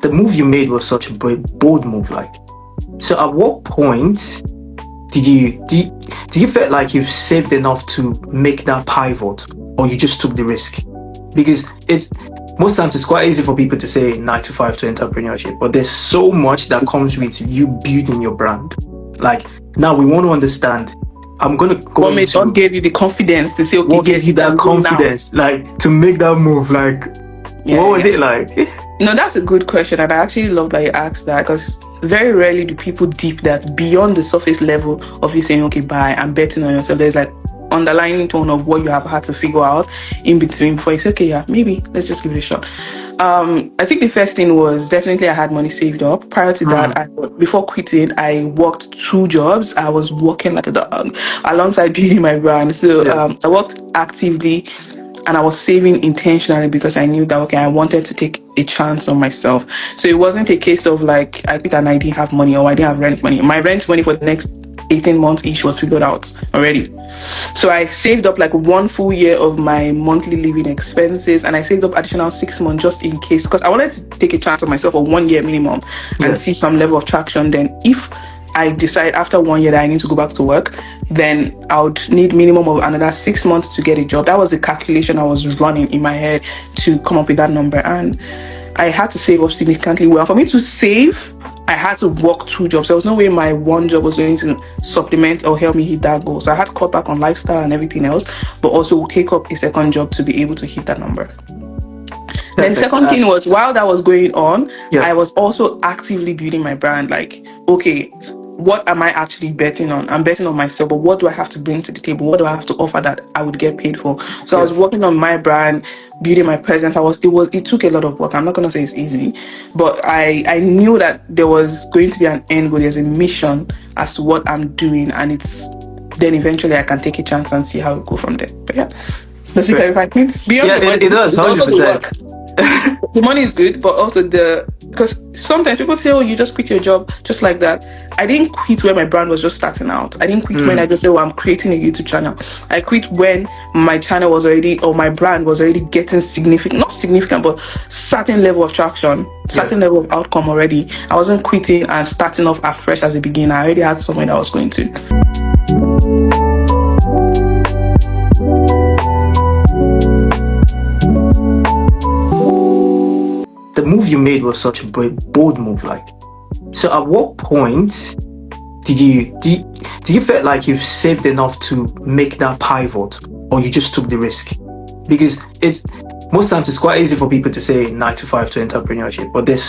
the move you made was such a bold move. Like, so at what point did you feel like you've saved enough to make that pivot, or you just took the risk? Because it's most times it's quite easy for people to say 9 to 5 to entrepreneurship, but there's so much that comes with you building your brand. Like, now we want to understand. I'm gonna go. What gave you the confidence to say, okay, what gave you that confidence, like, to make that move? Like, what was it like? No, that's a good question, and I actually love that you asked that, because very rarely do people deep that beyond the surface level of you saying, okay, bye, and betting on yourself. There's like underlying tone of what you have had to figure out in between before you say, okay, yeah, maybe let's just give it a shot. I think the first thing was definitely I had money saved up. Prior to that, before quitting, I worked 2 jobs. I was working like a dog alongside building my brand. So I worked actively, and I was saving intentionally because I knew that, okay, I wanted to take a chance on myself. So it wasn't a case of like I quit and I didn't have money, or I didn't have rent money. My rent money for the next 18 months each was figured out already. So I saved up like 1 full year of my monthly living expenses, and I saved up additional 6 months just in case, because I wanted to take a chance on myself for 1 year minimum and see some level of traction. Then if I decide after 1 year that I need to go back to work, then I would need minimum of another 6 months to get a job. That was the calculation I was running in my head to come up with that number. And I had to save up significantly well. For me to save, I had to work 2 jobs. There was no way my 1 job was going to supplement or help me hit that goal. So I had to cut back on lifestyle and everything else, but also take up a second job to be able to hit that number. Then second thing was, while that was going on, I was also actively building my brand. Like, okay, what am I actually betting on? I'm betting on myself, but what do I have to bring to the table? What do I have to offer that I would get paid for? So I was working on my brand, building my presence. It took a lot of work. I'm not gonna say it's easy, but I knew that there was going to be an end goal. There's a mission as to what I'm doing, and then eventually I can take a chance and see how it go from there. But yeah, does it clarify things? Beyond the money, it does. 100%. The money is good, but also because sometimes people say, oh, you just quit your job just like that. I didn't quit when my brand was just starting out. I didn't quit when I just said, oh, I'm creating a YouTube channel. I quit when my channel was already, or my brand was already getting not significant, but certain level of traction, certain level of outcome already. I wasn't quitting and starting off afresh as a beginner. I already had somewhere that I was going to. The move you made was such a bold move. Like, so at what point did you feel like you've saved enough to make that pivot, or you just took the risk? Because it's most times it's quite easy for people to say 9 to 5 to entrepreneurship, but there's